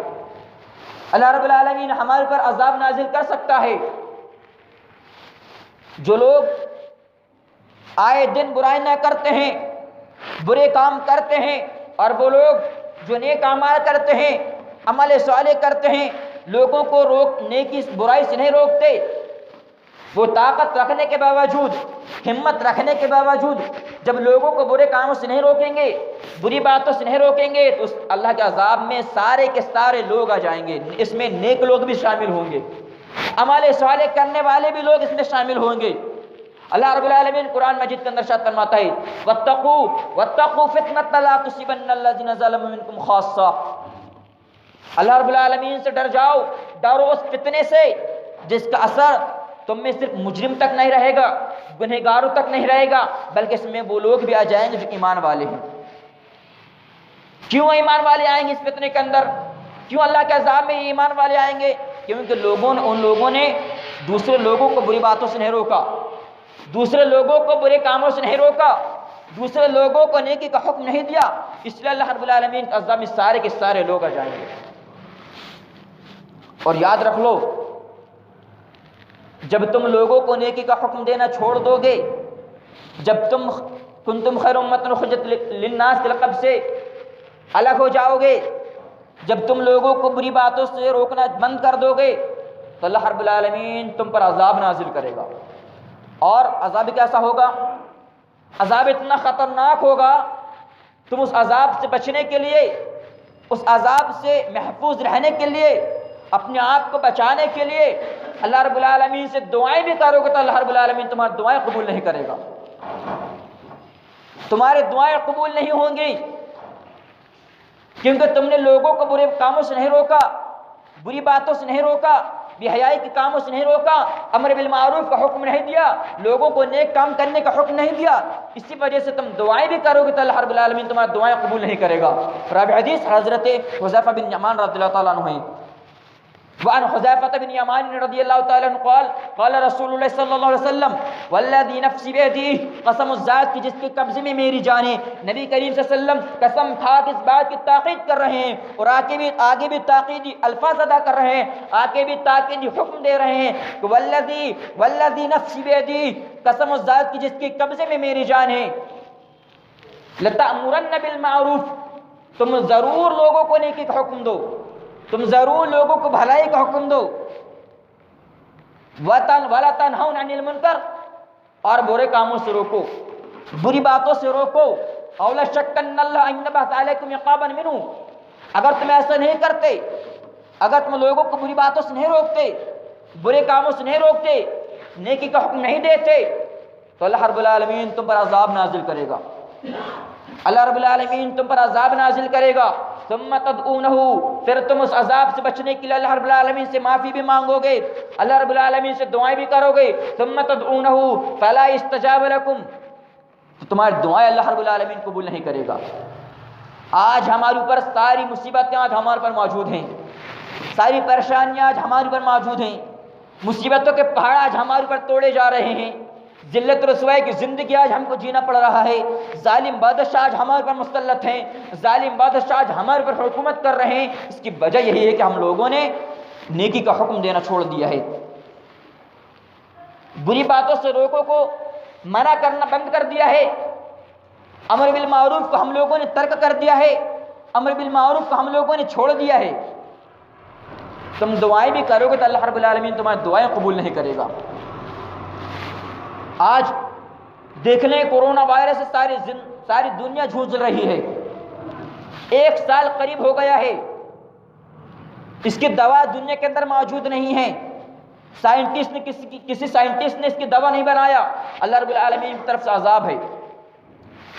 اللہ رب العالمین ہمارے پر عذاب نازل کر سکتا ہے۔ جو لوگ آئے دن برائیاں کرتے ہیں، برے کام کرتے ہیں، اور وہ لوگ جو نیک اعمال کرتے ہیں، عمل صالح کرتے ہیں، لوگوں کو نیکی برائی سے نہیں روکتے، وہ طاقت رکھنے کے باوجود، ہمت رکھنے کے باوجود جب لوگوں کو برے کاموں سے نہیں روکیں گے، بری باتوں سے نہیں روکیں گے، تو اللہ کے عذاب میں سارے کے سارے لوگ آ جائیں گے۔ اس میں نیک لوگ بھی شامل ہوں گے، عمل صالح کرنے والے بھی لوگ اس میں شامل ہوں گے۔ اللہ رب العالمین قرآن مجید کے اندر ارشاد فرماتا ہے وَاتَّقُوا فِتْنَةً لَا تُصِيبَنَّ الَّذِينَ ظَلَمُوا مِنْكُمْ خَاصَّةً۔ اللہ رب العالمین سے ڈرو اس فتنے سے جس کا اثر تم میں صرف مجرم تک نہیں رہے گا، گنہگاروں تک نہیں رہے گا، بلکہ اس میں وہ لوگ بھی آ جائیں گے جو ایمان والے ہیں۔ کیوں ایمان والے آئیں گے اس فتنے کے اندر؟ کیوں اللہ کے عذاب میں ایمان والے آئیں گے؟ کیونکہ ان لوگوں نے دوسرے لوگوں کو بری باتوں سے نہیں روکا، دوسرے لوگوں کو برے کاموں سے نہیں روکا، دوسرے لوگوں کو نیکی کا حکم نہیں دیا، اس لیے اللہ رب العالمین کے عذاب میں سارے کے سارے لوگ آ جائیں گے۔ اور یاد رکھ لو، جب تم لوگوں کو نیکی کا حکم دینا چھوڑ دو گے، جب تم کنتم خیر امت اخرجت للناس کے لقب سے الگ ہو جاؤ گے، جب تم لوگوں کو بری باتوں سے روکنا بند کر دو گے، تو اللہ رب العالمین تم پر عذاب نازل کرے گا۔ اور عذاب کیسا ہوگا؟ عذاب اتنا خطرناک ہوگا، تم اس عذاب سے بچنے کے لیے، اس عذاب سے محفوظ رہنے کے لیے، اپنے آپ کو بچانے کے لیے اللہ رب العالمین سے دعائیں بھی کرو گے تو اللہ رب العالمین تمہاری دعائیں قبول نہیں کرے گا، تمہاری دعائیں قبول نہیں ہوں گی، کیونکہ تم نے لوگوں کو برے کاموں سے نہیں روکا، بری باتوں سے نہیں روکا، بے حیائی کے کاموں سے نہیں روکا، امر بالمعروف کا حکم نہیں دیا، لوگوں کو نیک کام کرنے کا حکم نہیں دیا، اسی وجہ سے تم دعائیں بھی کرو گے تو اللہ رب العالمین تمہاری دعائیں قبول نہیں کرے گا۔ رابع حدیث حضرت حذیفہ بن یمان رضی اللہ تعالیٰ عنہ ہے، وعن حذیفہ بن یمان رضی اللہ تعالیٰ عنہ قال قال رسول اللہ صلی اللہ علیہ وسلم والذی نفسی بیدیہ، قسم اس ذات کی جس کے قبضے میں میری جان ہے، نبی کریم صلی اللہ علیہ وسلم قسم کھا کے اس بات کی تاکید کر رہے ہیں، اور آگے بھی تاکیدی الفاظ ادا کر رہے ہیں، آگے بھی تاکیدی حکم دے رہے ہیں کہ والذی نفسی بیدیہ، قسم اس ذات کی جس کے قبضے میں میری جان ہے، لتأمرن بالمعروف، تم ضرور لوگوں کو نیکی کا حکم دو، تم ضرور لوگوں کو بھلائی کا حکم دو، وَلَا تَنْهَوْنَ عَنِ الْمُنْكَرِ، اور برے کاموں سے روکو، بری باتوں سے روکو، أَوْ لَشَكَّنَّ اللَّهَ أَنْ يَبْعَثَ عَلَيْكُمْ عِقَابًا مِنْهُ، اگر تم ایسا نہیں کرتے، اگر تم لوگوں کو بری باتوں سے نہیں روکتے، برے کاموں سے نہیں روکتے، نیکی کا حکم نہیں دیتے، تو اللہ رب العالمین تم پر عذاب نازل کرے گا، اللہ رب العالمین تم پر عذاب نازل کرے گا۔ ثم تدعونہ، پھر تم اس عذاب سے بچنے کے لیے اللہ رب العالمین سے معافی بھی مانگو گے، اللہ رب العالمین سے دعائیں بھی کرو گے، ثم تدعونہ فلا استجاب لکم، تو تمہاری دعائیں اللہ رب العالمین قبول نہیں کرے گا۔ آج ہمارے اوپر ساری مصیبتیں آج ہمارے پر موجود ہیں، ساری پریشانیاں آج ہمارے پر موجود ہیں، مصیبتوں کے پہاڑ آج ہمارے اوپر توڑے جا رہے ہیں، ذلت رسوائی کی زندگی آج ہم کو جینا پڑ رہا ہے، ظالم بادشاہ آج ہمارے پر مسلط ہیں، ظالم بادشاہ آج ہمارے پر حکومت کر رہے ہیں۔ اس کی وجہ یہی ہے کہ ہم لوگوں نے نیکی کا حکم دینا چھوڑ دیا ہے، بری باتوں سے روکوں کو منع کرنا بند کر دیا ہے، امر بالمعروف کو ہم لوگوں نے ترک کر دیا ہے، امر بالمعروف کو ہم لوگوں نے چھوڑ دیا ہے۔ تم دعائیں بھی کرو گے تو اللہ رب العالمین تمہاری دعائیں قبول نہیں کرے گا۔ آج دیکھ لیں کورونا وائرس سے ساری دنیا جھوجھ رہی ہے، 1 سال قریب ہو گیا ہے، اس کی دوا دنیا کے اندر موجود نہیں ہے، سائنٹسٹ نے کسی سائنٹسٹ نے اس کی دوا نہیں بنایا، اللہ رب العالمین کی طرف سے عذاب ہے۔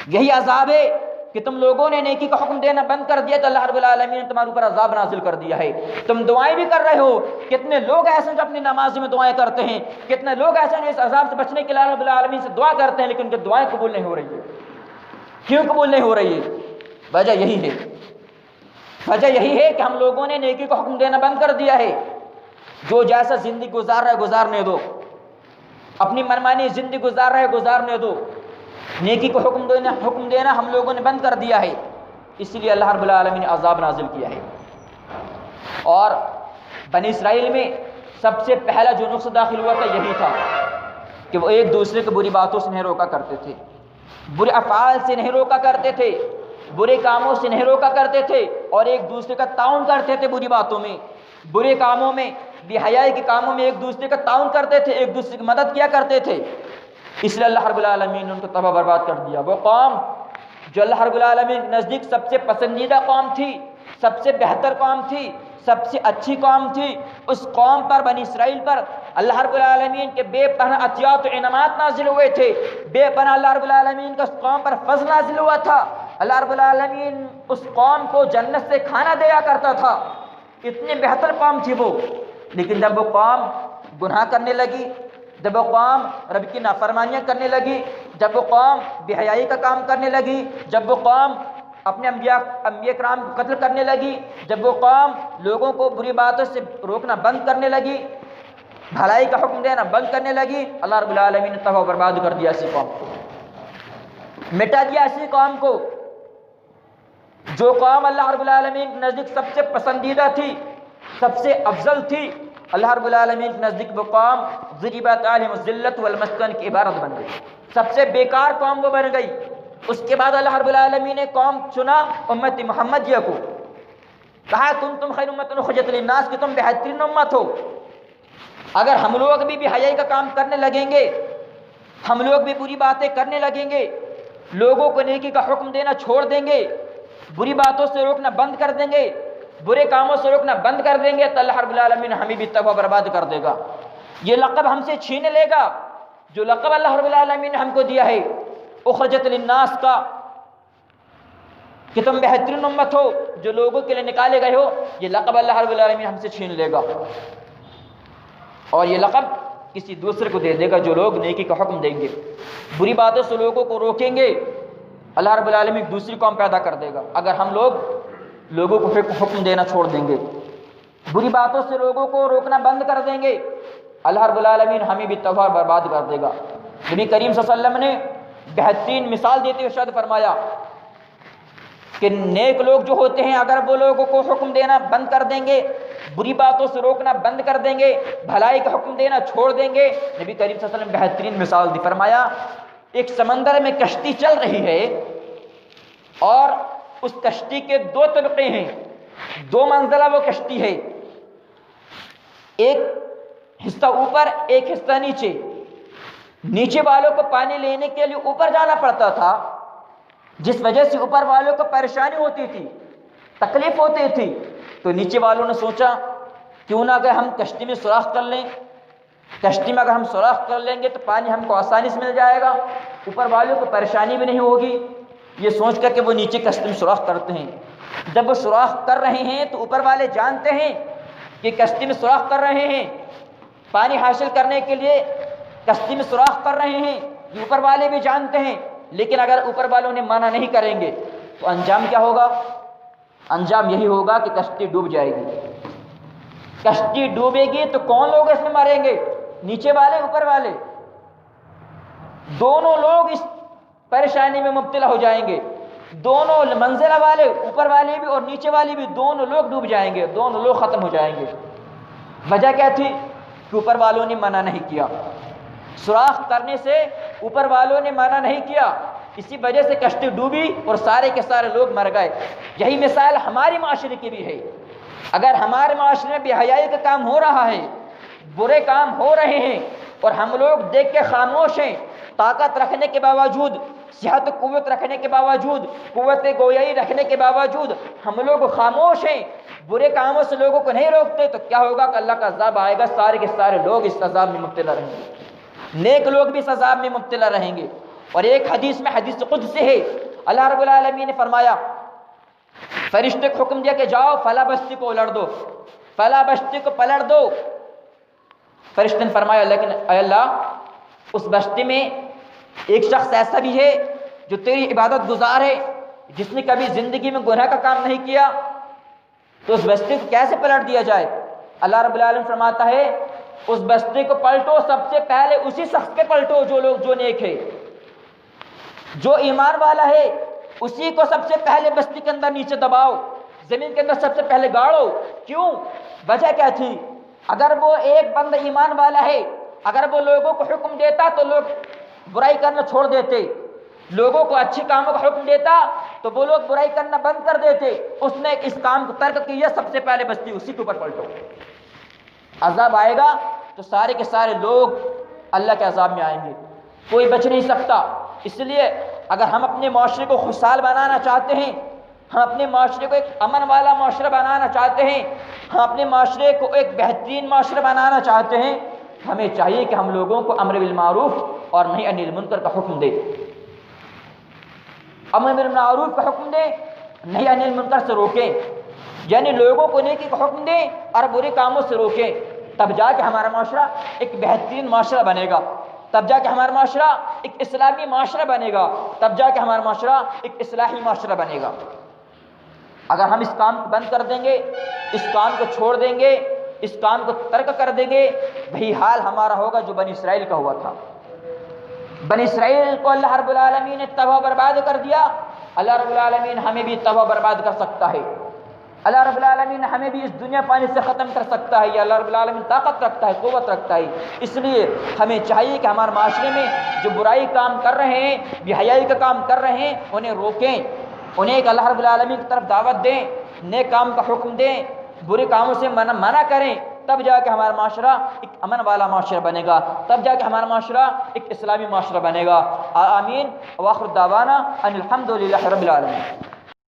یہی عذاب ہے کہ تم لوگوں نے نیکی کا حکم دینا بند کر دیا تو اللہ رب العالمین نے تمہارے اوپر عذاب نازل کر دیا ہے۔ تم دعائیں بھی کر رہے ہو، کتنے لوگ ایسے ہیں جو اپنی نماز میں دعائیں کرتے ہیں، کتنے لوگ ایسے ہیں جو اس عذاب سے بچنے کے لیے اللہ رب العالمین سے دعا کرتے ہیں، لیکن ان کی دعائیں قبول نہیں ہو رہی ہے۔ کیوں قبول نہیں ہو رہی ہے؟ وجہ یہی ہے، وجہ یہی ہے کہ ہم لوگوں نے نیکی کا حکم دینا بند کر دیا ہے۔ جو جیسا زندگی گزار رہا ہے گزارنے دو، اپنی منمانی زندگی گزار رہا ہے گزارنے دو، نیکی کو حکم دینا ہم لوگوں نے بند کر دیا ہے، اس لیے اللہ رب العالمین نے عذاب نازل کیا ہے۔ اور بنی اسرائیل میں سب سے پہلا جو نقص داخل ہوا تھا یہی تھا کہ وہ ایک دوسرے کو بری باتوں سے نہیں روکا کرتے تھے، برے افعال سے نہیں روکا کرتے تھے، برے کاموں سے نہیں روکا کرتے تھے، اور ایک دوسرے کا تعاون کرتے تھے بری باتوں میں، برے کاموں میں، بے حیائی کے کاموں میں ایک دوسرے کا تعاون کرتے تھے، ایک دوسرے کی مدد کیا کرتے تھے۔ اس لیے اللہ رب العالمین نے ان کو تباہ برباد کر دیا۔ وہ قوم جو اللہ رب العالمین کے نزدیک سب سے پسندیدہ قوم تھی، سب سے بہتر قوم تھی، سب سے اچھی قوم تھی، اس قوم پر، بنی اسرائیل پر اللہ رب العالمین کے بے پناہ عطیات و انعامات نازل ہوئے تھے، بے پناہ اللہ رب العالمین کا اس قوم پر فضل نازل ہوا تھا۔ اللہ رب العالمین اس قوم کو جنت سے کھانا دیا کرتا تھا، اتنی بہتر قوم تھی وہ۔ لیکن جب وہ قوم گناہ کرنے لگی، جب وہ قوم رب کی نافرمانیاں کرنے لگی، جب وہ قوم بے حیائی کا کام کرنے لگی، جب وہ قوم اپنے انبیاء کرام کو قتل کرنے لگی، جب وہ قوم لوگوں کو بری باتوں سے روکنا بند کرنے لگی، بھلائی کا حکم دینا بند کرنے لگی، اللہ رب العالمین نے تباہ و برباد کر دیا ایسی قوم کو، مٹا دیا ایسی قوم کو۔ جو قوم اللہ رب العالمین کے نزدیک سب سے پسندیدہ تھی، سب سے افضل تھی، اللہ رب العالمین کے نزدیک وہ قوم ضربت علیہم الذلۃ والمسکن کی عبارت بن گئی، سب سے بیکار قوم وہ بن گئی۔ اس کے بعد اللہ رب العالمین نے قوم چنا امت محمدیہ کو، کہا تم خیر امت اخرجت للناس، کہ تم بہترین امت ہو۔ اگر ہم لوگ بھی حیائی کا کام کرنے لگیں گے، ہم لوگ بھی بری باتیں کرنے لگیں گے، لوگوں کو نیکی کا حکم دینا چھوڑ دیں گے، بری باتوں سے روکنا بند کر دیں گے، برے کاموں سے روکنا بند کر دیں گے، تو اللہ رب العالمین ہمیں بھی تباہ برباد کر دے گا، یہ لقب ہم سے چھین لے گا جو لقب اللہ رب العالمین نے ہم کو دیا ہے اخرجت للناس کا، کہ تم بہترین امت ہو، جو لوگوں کے لیے نکالے گئے ہو، یہ لقب اللہ رب العالمین ہم سے چھین لے گا، اور یہ لقب کسی دوسرے کو دے دے گا جو لوگ نیکی کا حکم دیں گے، بری باتوں سے لوگوں کو روکیں گے، اللہ رب العالمین دوسری قوم پیدا کر دے گا۔ اگر ہم لوگوں کو حکم دینا چھوڑ دیں گے، بری باتوں سے لوگوں کو روکنا بند کر دیں گے، اللہ رب العالمین ہمیں بھی تباہ برباد کر دے گا۔ نبی کریم صلی اللہ علیہ وسلم نے بہترین مثال دیتے ہوئے ارشاد فرمایا کہ نیک لوگ جو ہوتے ہیں اگر وہ لوگوں کو حکم دینا بند کر دیں گے، بری باتوں سے روکنا بند کر دیں گے، بھلائی کا حکم دینا چھوڑ دیں گے، نبی کریم صلی اللہ علیہ وسلم بہترین مثال دی، فرمایا ایک سمندر میں کشتی چل رہی ہے اور اس کشتی کے دو طبقے ہیں، دو منزلہ وہ کشتی ہے، ایک حصہ اوپر ایک حصہ نیچے، نیچے والوں کو پانی لینے کے لیے اوپر جانا پڑتا تھا، جس وجہ سے اوپر والوں کو پریشانی ہوتی تھی، تکلیف ہوتی تھی، تو نیچے والوں نے سوچا کیوں نہ اگر ہم کشتی میں سوراخ کر لیں، کشتی میں اگر ہم سوراخ کر لیں گے تو پانی ہم کو آسانی سے مل جائے گا، اوپر والوں کو پریشانی بھی نہیں ہوگی، یہ سوچ کر کہ وہ نیچے کشتی میں سوراخ کرتے ہیں۔ جب وہ سوراخ کر رہے ہیں تو اوپر والے جانتے ہیں کہ کشتی میں سوراخ کر رہے ہیں، پانی حاصل کرنے کے لیے کشتی میں سوراخ کر رہے ہیں، یہ اوپر والے بھی جانتے ہیں، لیکن اگر اوپر والوں نے منع نہیں کریں گے تو انجام کیا ہوگا؟ انجام یہی ہوگا کہ کشتی ڈوب جائے گی۔ کشتی ڈوبے گی تو کون لوگ اس میں مریں گے؟ نیچے والے اوپر والے، دونوں لوگ اس پریشانی میں مبتلا ہو جائیں گے، دونوں منزلہ والے اوپر والے بھی اور نیچے والے بھی دونوں لوگ ڈوب جائیں گے، دونوں لوگ ختم ہو جائیں گے۔ وجہ کیا تھی؟ کہ اوپر والوں نے منع نہیں کیا، سوراخ کرنے سے اوپر والوں نے منع نہیں کیا، اسی وجہ سے کشتی ڈوبی اور سارے کے سارے لوگ مر گئے۔ یہی مثال ہماری معاشرے کی بھی ہے، اگر ہمارے معاشرے میں بے حیائی کا کام ہو رہا ہے، برے کام ہو رہے ہیں اور ہم لوگ دیکھ کے خاموش ہیں، طاقت رکھنے کے باوجود صحت و قوت رکھنے کے باوجود، قوت گویائی رکھنے کے باوجود ہم لوگ خاموش ہیں، برے کاموں سے لوگوں کو نہیں روکتے، تو کیا ہوگا کہ اللہ کا عذاب آئے گا، سارے کے سارے لوگ اس عذاب میں مبتلا رہیں گے، نیک لوگ بھی اس عذاب میں مبتلا رہیں گے۔ اور ایک حدیث میں، حدیث قدسی ہے، اللہ رب العالمین نے فرمایا، فرشتے کو حکم دیا کہ جاؤ فلاں بستی کو الٹ دو، فلاں بستی کو پلٹ دو۔ فرشتے نے فرمایا لیکن اے اللہ، اس بستی میں ایک شخص ایسا بھی ہے جو تیری عبادت گزار ہے، جس نے کبھی زندگی میں گناہ کا کام نہیں کیا، تو اس بستی کو کیسے پلٹ دیا جائے؟ اللہ رب العالمین فرماتا ہے اس بستی کو پلٹو، سب سے پہلے اسی شخص کے پلٹو جو نیک ہے، جو ایمان والا ہے، اسی کو سب سے پہلے بستی کے اندر نیچے دباؤ، زمین کے اندر سب سے پہلے گاڑو۔ کیوں؟ وجہ کیا تھی؟ اگر وہ ایک بندہ ایمان والا ہے، اگر وہ لوگوں کو حکم دیتا تو لوگ برائی کرنا چھوڑ دیتے، لوگوں کو اچھی کاموں کا حکم دیتا تو وہ لوگ برائی کرنا بند کر دیتے، اس نے اس کام کو ترک کیا، سب سے پہلے بستی اسی کے اوپر پلٹو۔ عذاب آئے گا تو سارے کے سارے لوگ اللہ کے عذاب میں آئیں گے، کوئی بچ نہیں سکتا۔ اس لیے اگر ہم اپنے معاشرے کو خوشحال بنانا چاہتے ہیں، ہم اپنے معاشرے کو ایک امن والا معاشرہ بنانا چاہتے ہیں، ہم اپنے معاشرے کو ایک بہترین معاشرہ بنانا چاہتے ہیں، ہمیں چاہیے کہ ہم لوگوں کو امر بالمعروف اور نہی عن المنکر کا حکم دیں، امر بالمعروف کا حکم دیں، نہی عن المنکر سے روکیں، یعنی لوگوں کو نیکی کا حکم دیں اور برے کاموں سے روکیں، تب جا کے ہمارا معاشرہ ایک بہترین معاشرہ بنے گا، تب جا کے ہمارا معاشرہ ایک اسلامی معاشرہ بنے گا، تب جا کے ہمارا معاشرہ ایک اصلاحی معاشرہ بنے گا۔ اگر ہم اس کام کو بند کر دیں گے، اس کام کو چھوڑ دیں گے، اس کام کو ترک کر دیں گے، وہی حال ہمارا ہوگا جو بنی اسرائیل کا ہوا تھا۔ بنی اسرائیل کو اللہ رب العالمین نے تباہ برباد کر دیا، اللہ رب العالمین ہمیں بھی تباہ برباد کر سکتا ہے، اللہ رب العالمین ہمیں بھی اس دنیا پانی سے ختم کر سکتا ہے، یہ اللہ رب العالمین طاقت رکھتا ہے، قوت رکھتا ہے۔ اس لیے ہمیں چاہیے کہ ہمارے معاشرے میں جو برائی کام کر رہے ہیں، بے حیائی کا کام کر رہے ہیں، انہیں روکیں، انہیں ایک اللہ رب العالمین کی طرف دعوت دیں، نیک کام کا حکم دیں، برے کاموں سے منع کریں، تب جا کے ہمارا معاشرہ ایک امن والا معاشرہ بنے گا، تب جا کے ہمارا معاشرہ ایک اسلامی معاشرہ بنے گا۔ آمین۔ وآخر دعوانا ان الحمد للہ رب العالمین۔